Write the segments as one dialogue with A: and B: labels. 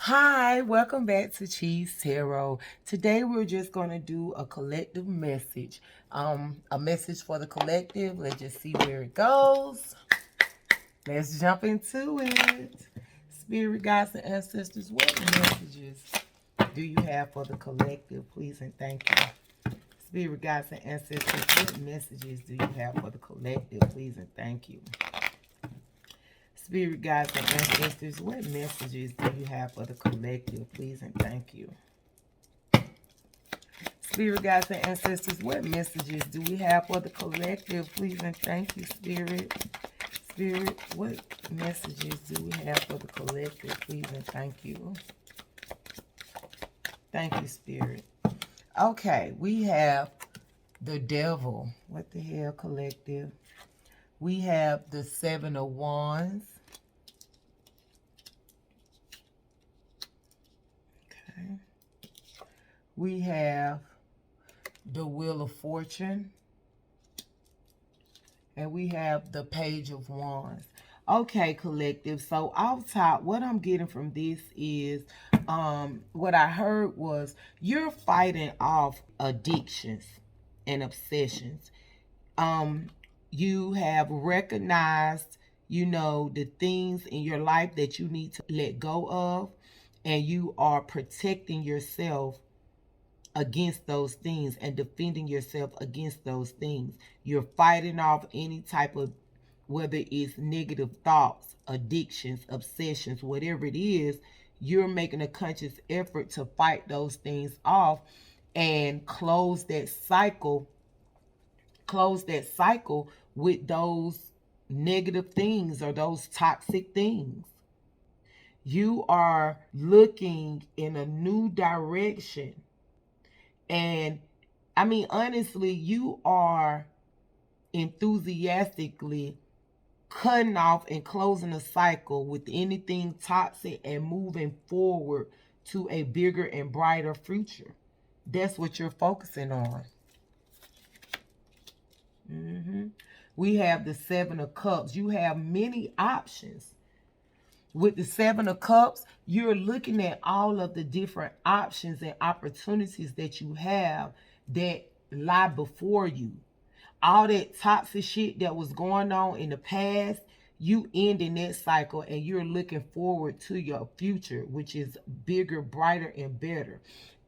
A: Hi, welcome back to Cheese Tarot. Today we're just going to do a collective message. A message for the collective. Let's just see where it goes. Let's jump into it. Spirit guides and ancestors, what messages do you have for the collective? Please and thank you. Spirit guides and ancestors, what messages do you have for the collective? Please and thank you. Spirit guides and ancestors, what messages do you have for the collective? Please and thank you. Spirit guides and ancestors, what messages do we have for the collective? Please and thank you, Spirit. Spirit, what messages do we have for the collective? Please and thank you. Thank you, Spirit. Okay, we have the Devil. What the hell, collective? We have the Seven of Wands. Okay. We have the Wheel of Fortune. And we have the Page of Wands. Okay, collective. So off top, what I'm getting from this is what I heard was you're fighting off addictions and obsessions. You have recognized, the things in your life that you need to let go of, and you are protecting yourself against those things and defending yourself against those things. You're fighting off any type of, whether it's negative thoughts, addictions, obsessions, whatever it is, you're making a conscious effort to fight those things off and close that cycle with those negative things or those toxic things. You are looking in a new direction. And I mean, honestly, you are enthusiastically cutting off and closing a cycle with anything toxic and moving forward to a bigger and brighter future. That's what you're focusing on. We have the Seven of Cups. You have many options. With the Seven of Cups, you're looking at all of the different options and opportunities that you have that lie before you. All that toxic shit that was going on in the past, you ending that cycle and you're looking forward to your future, which is bigger, brighter, and better.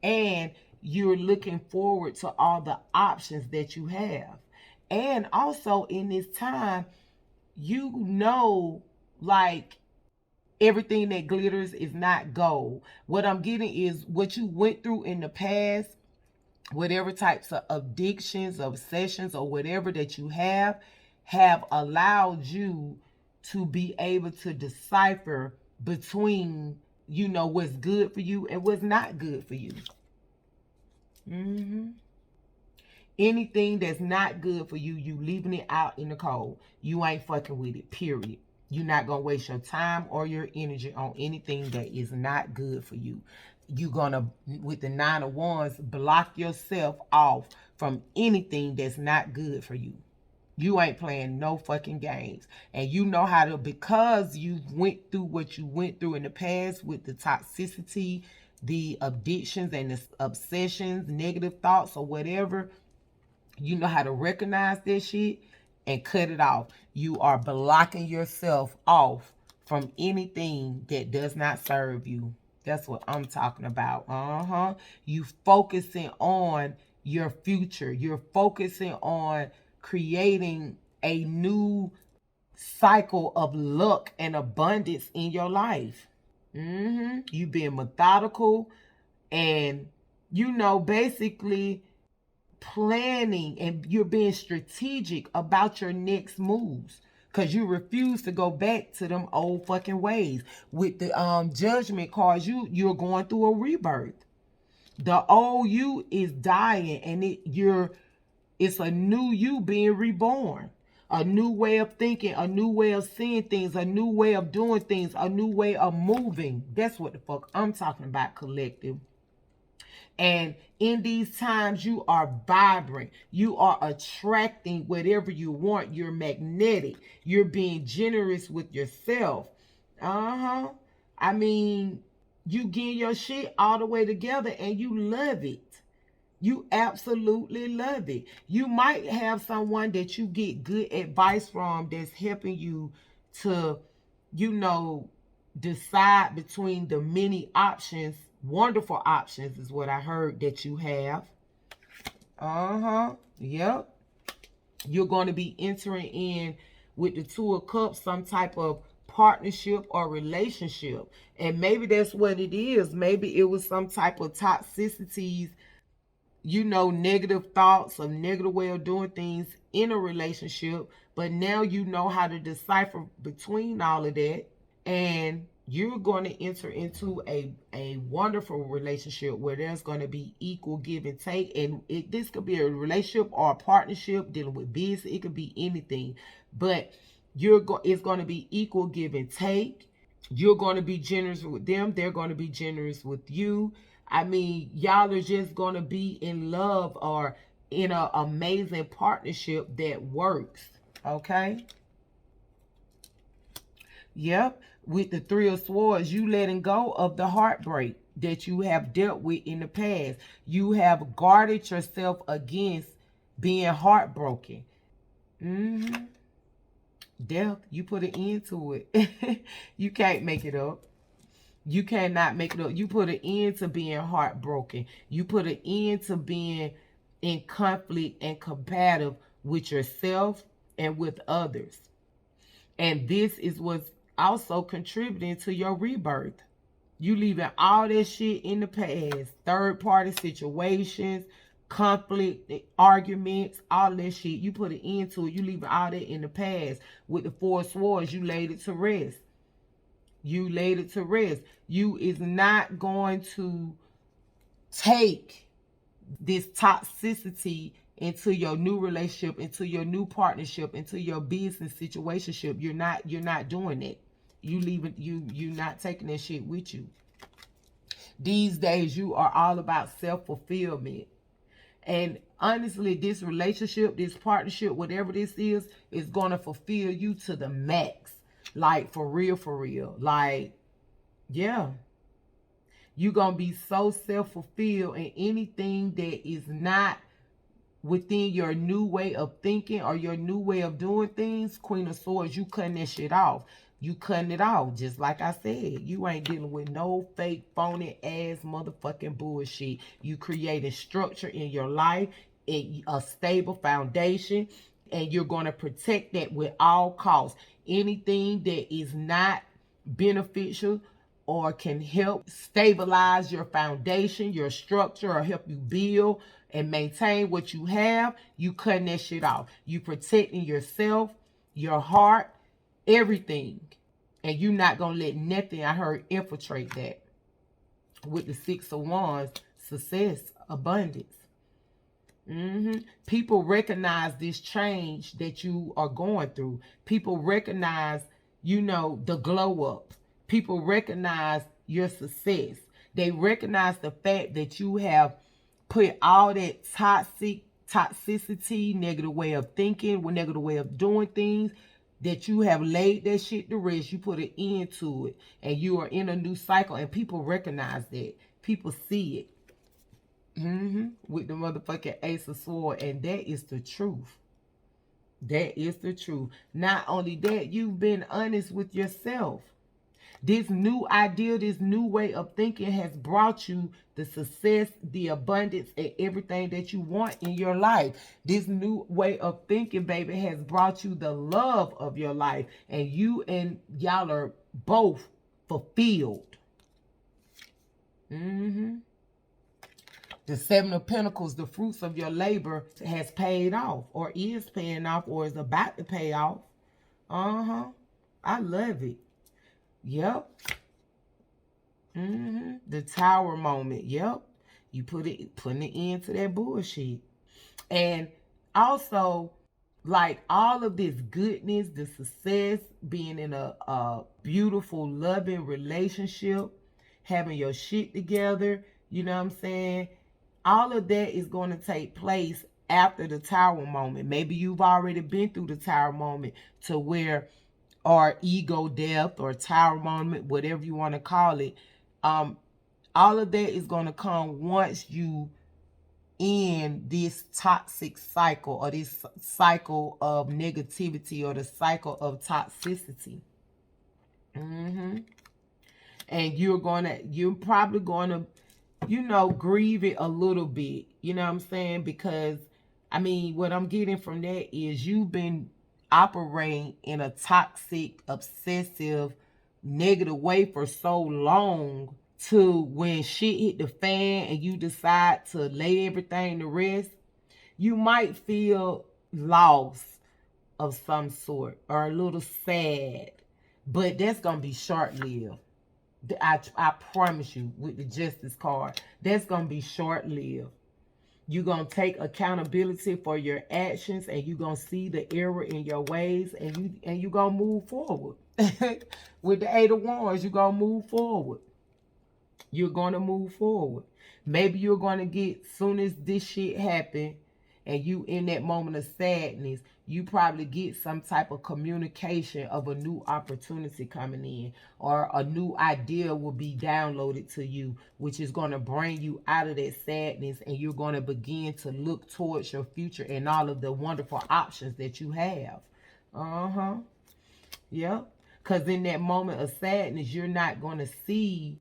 A: And you're looking forward to all the options that you have. And also in this time, like, everything that glitters is not gold. What I'm getting is what you went through in the past, whatever types of addictions, obsessions, or whatever that you have allowed you to be able to decipher between, what's good for you and what's not good for you. Anything that's not good for you, you leaving it out in the cold. You ain't fucking with it, period. You're not going to waste your time or your energy on anything that is not good for you. You're going to, with the Nine of Wands, block yourself off from anything that's not good for you. You ain't playing no fucking games. And you know how to, because you went through what you went through in the past with the toxicity, the addictions and the obsessions, negative thoughts or whatever, you know how to recognize that shit and cut it off. You are blocking yourself off from anything that does not serve you. That's what I'm talking about. You focusing on your future. You're focusing on creating a new cycle of luck and abundance in your life. You being methodical and, basically planning, and you're being strategic about your next moves because you refuse to go back to them old fucking ways. With the Judgment cards, you're going through a rebirth. The old you is dying, and it's a new you being reborn. A new way of thinking, a new way of seeing things, a new way of doing things, a new way of moving. That's what the fuck I'm talking about, collective. And in these times, you are vibrant. You are attracting whatever you want. You're magnetic. You're being generous with yourself. I mean, You getting your shit all the way together and you love it. You absolutely love it. You might have someone that you get good advice from that's helping you to, you know, decide between the many options, wonderful options is what I heard that you have. Yep. You're going to be entering in with the Two of Cups some type of partnership or relationship. And maybe that's what it is. Maybe it was some type of toxicities, you know, negative thoughts, a negative way of doing things in a relationship. But now you know how to decipher between all of that. And you're going to enter into a wonderful relationship where there's going to be equal give and take. And this could be a relationship or a partnership dealing with business. It could be anything. But it's going to be equal give and take. You're going to be generous with them. They're going to be generous with you. I mean, y'all are just going to be in love or in an amazing partnership that works. Okay? Yep. With the Three of Swords, you letting go of the heartbreak that you have dealt with in the past. You have guarded yourself against being heartbroken. Death, you put an end to it. You can't make it up. You cannot make it up. You put an end to being heartbroken. You put an end to being in conflict and combative with yourself and with others. And this is what's also contributing to your rebirth. You leaving all that shit in the past. Third party situations, conflict, arguments, all that shit. You put an end to it. You leaving all that in the past. With the Four of Swords, you laid it to rest. You laid it to rest. You is not going to take this toxicity into your new relationship, into your new partnership, into your business situationship. You're not doing it. You're not taking that shit with you. These days you are all about self-fulfillment. And honestly, this relationship, this partnership, whatever this is going to fulfill you to the max. Like, for real. Like, yeah. You're going to be so self-fulfilled, and anything that is not within your new way of thinking or your new way of doing things, Queen of Swords, you cutting that shit off. You cutting it off. Just like I said, you ain't dealing with no fake, phony ass motherfucking bullshit. You creating structure in your life, a stable foundation, and you're going to protect that with all costs. Anything that is not beneficial or can help stabilize your foundation, your structure, or help you build and maintain what you have, you cutting that shit off. You protecting yourself, your heart, everything. And you're not going to let nothing, I heard, infiltrate that. With the Six of Wands, success, abundance. People recognize this change that you are going through. People recognize, you know, the glow up. People recognize your success. They recognize the fact that you have put all that toxicity, negative way of thinking, negative way of doing things, that you have laid that shit to rest. You put an end to it, and you are in a new cycle, and people recognize that. People see it. With the motherfucking Ace of Swords, and that is the truth. That is the truth. Not only that, you've been honest with yourself. This new idea, this new way of thinking has brought you the success, the abundance, and everything that you want in your life. This new way of thinking, baby, has brought you the love of your life. And you and y'all are both fulfilled. The Seven of Pentacles, the fruits of your labor, has paid off, or is paying off, or is about to pay off. I love it. Yep. The Tower moment. Yep. You putting an end to that bullshit. And also, like, all of this goodness, the success, being in a beautiful, loving relationship, having your shit together, you know what I'm saying? All of that is going to take place after the Tower moment. Maybe you've already been through the Tower moment, to where, or ego death, or Tower moment, whatever you want to call it. All of that is going to come once you end this toxic cycle, or this cycle of negativity, or the cycle of toxicity. And you're probably gonna, grieve it a little bit. You know what I'm saying? Because, I mean, what I'm getting from that is you've been operating in a toxic, obsessive, negative way for so long, to when shit hit the fan and you decide to lay everything to rest, you might feel lost of some sort, or a little sad, but that's gonna be short-lived. I promise you, with the Justice card, that's gonna be short-lived. You're gonna take accountability for your actions, and you're gonna see the error in your ways, and you gonna move forward. With the 8 of Wands, you're gonna move forward. You're gonna move forward. Maybe you're gonna get, soon as this shit happen, and you in that moment of sadness, you probably get some type of communication of a new opportunity coming in, or a new idea will be downloaded to you, which is going to bring you out of that sadness, and you're going to begin to look towards your future and all of the wonderful options that you have. Yeah. Because in that moment of sadness, you're not going to see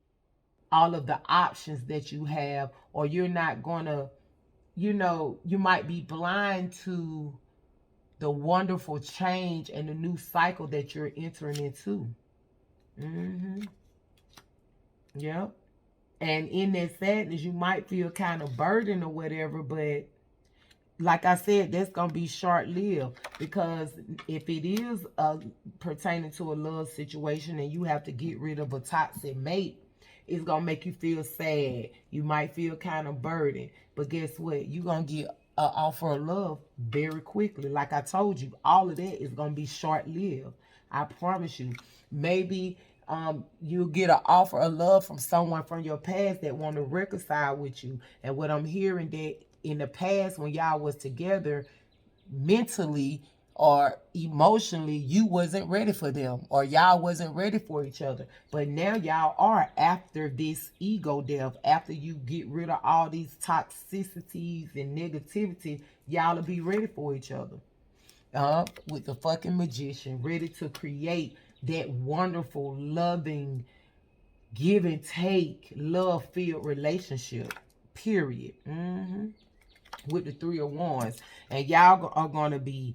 A: all of the options that you have, or you're not going to, you might be blind to the wonderful change and the new cycle that you're entering into. Yep. And in that sadness, you might feel kind of burdened or whatever, but like I said, that's going to be short-lived, because if it is pertaining to a love situation and you have to get rid of a toxic mate, it's going to make you feel sad. You might feel kind of burdened, but guess what? You're going to get an offer of love very quickly. Like I told you, all of that is going to be short-lived. I promise you. Maybe you'll get an offer of love from someone from your past that want to reconcile with you. And what I'm hearing, that in the past, when y'all was together, mentally or emotionally, you wasn't ready for them, or y'all wasn't ready for each other. But now y'all are, after this ego death, after you get rid of all these toxicities and negativity, y'all will be ready for each other. With the fucking Magician, ready to create that wonderful, loving, give and take, love-filled relationship, period. With the 3 of Wands. And y'all are going to be,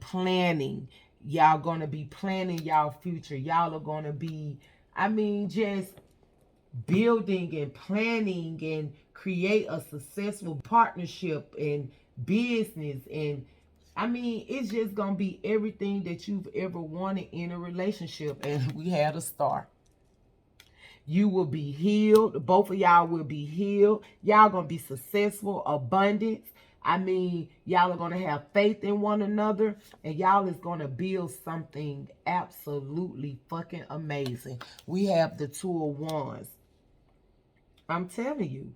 A: planning. Y'all going to be planning y'all future. Y'all are going to be, just building and planning and create a successful partnership and business. And it's just going to be everything that you've ever wanted in a relationship. And we had a Star. You will be healed. Both of y'all will be healed. Y'all going to be successful, abundance. Y'all are going to have faith in one another. And y'all is going to build something absolutely fucking amazing. We have the 2 of Wands. I'm telling you.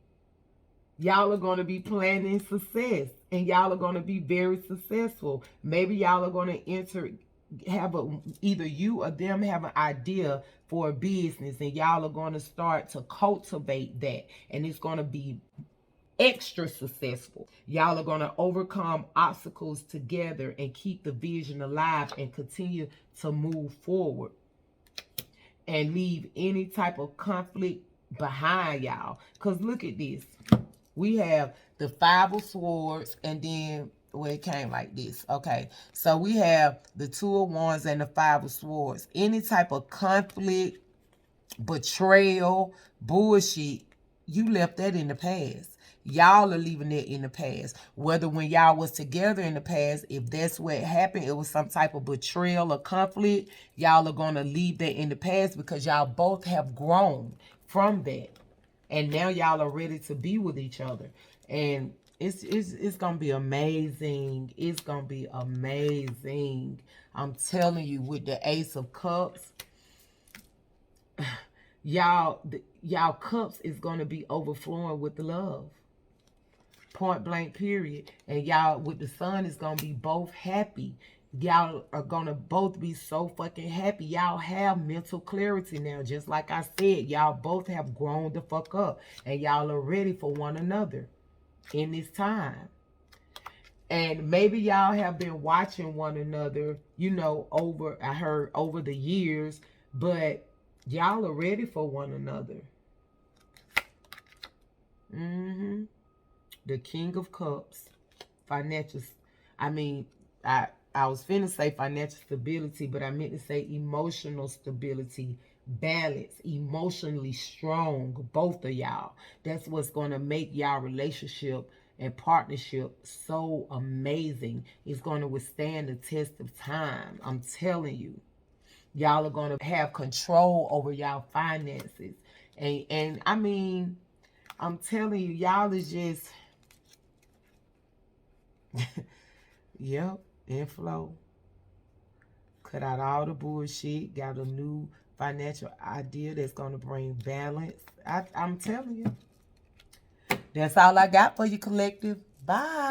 A: Y'all are going to be planning success. And y'all are going to be very successful. Maybe y'all are going to either you or them have an idea for a business, and y'all are going to start to cultivate that, and it's going to be extra successful. Y'all are going to overcome obstacles together and keep the vision alive and continue to move forward and leave any type of conflict behind y'all. Because look at this. We have the 5 of Swords, and then it came like this. Okay, so we have the 2 of Wands and the 5 of Swords. Any type of conflict, betrayal, bullshit, you left that in the past. Y'all are leaving that in the past. Whether when y'all was together in the past, if that's what happened, it was some type of betrayal or conflict, y'all are going to leave that in the past, because y'all both have grown from that. And now y'all are ready to be with each other. And it's going to be amazing. It's going to be amazing. I'm telling you, with the Ace of Cups, y'all cups is going to be overflowing with love. Point blank, period. And y'all with the Sun is going to be both happy. Y'all are gonna both be so fucking happy. Y'all have mental clarity now. Just like I said, y'all both have grown the fuck up. And y'all are ready for one another in this time. And maybe y'all have been watching one another, you know, I heard over the years, but y'all are ready for one another. The King of Cups, financial, I was finna say financial stability, but I meant to say emotional stability, balance, emotionally strong, both of y'all. That's what's gonna make y'all relationship and partnership so amazing. It's gonna withstand the test of time. I'm telling you. Y'all are gonna have control over y'all finances. And I mean, I'm telling you, y'all is just yep, inflow. Cut out all the bullshit. Got a new financial idea that's going to bring balance. I'm telling you. That's all I got for you, collective. Bye.